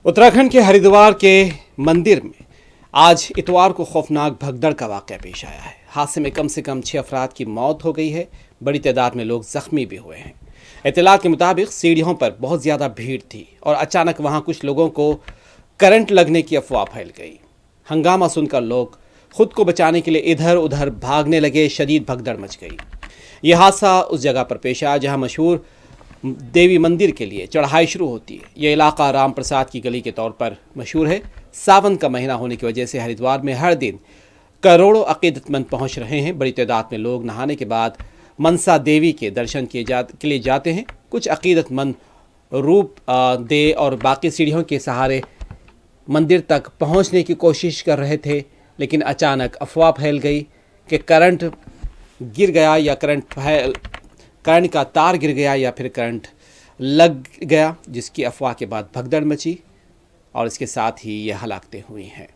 उत्तराखंड के हरिद्वार के मंदिर में आज इतवार को खौफनाक भगदड़ का वाक़या पेश आया है। हादसे में कम से कम 6 अफराद की मौत हो गई है। बड़ी तादाद में लोग जख्मी भी हुए हैं। इत्तलात के मुताबिक सीढ़ियों पर बहुत ज़्यादा भीड़ थी और अचानक वहां कुछ लोगों को करंट लगने की अफवाह फैल गई। हंगामा सुनकर लोग खुद को बचाने के लिए इधर उधर भागने लगे। शदीद भगदड़ मच गई। यह हादसा उस जगह पर पेश आया जहां मशहूर देवी मंदिर के लिए चढ़ाई शुरू होती है। यह इलाका राम प्रसाद की गली के तौर पर मशहूर है। सावन का महीना होने की वजह से हरिद्वार में हर दिन करोड़ों अकीदतमंद पहुंच रहे हैं। बड़ी तादाद में लोग नहाने के बाद मनसा देवी के दर्शन के लिए जाते हैं। कुछ अकीदतमंद रूप दे और बाकी सीढ़ियों के सहारे मंदिर तक पहुंचने की कोशिश कर रहे थे, लेकिन अचानक अफवाह फैल गई कि करंट गिर गया या करंट का तार गिर गया या फिर करंट लग गया, जिसकी अफवाह के बाद भगदड़ मची और इसके साथ ही ये हलाकतें हुई हैं।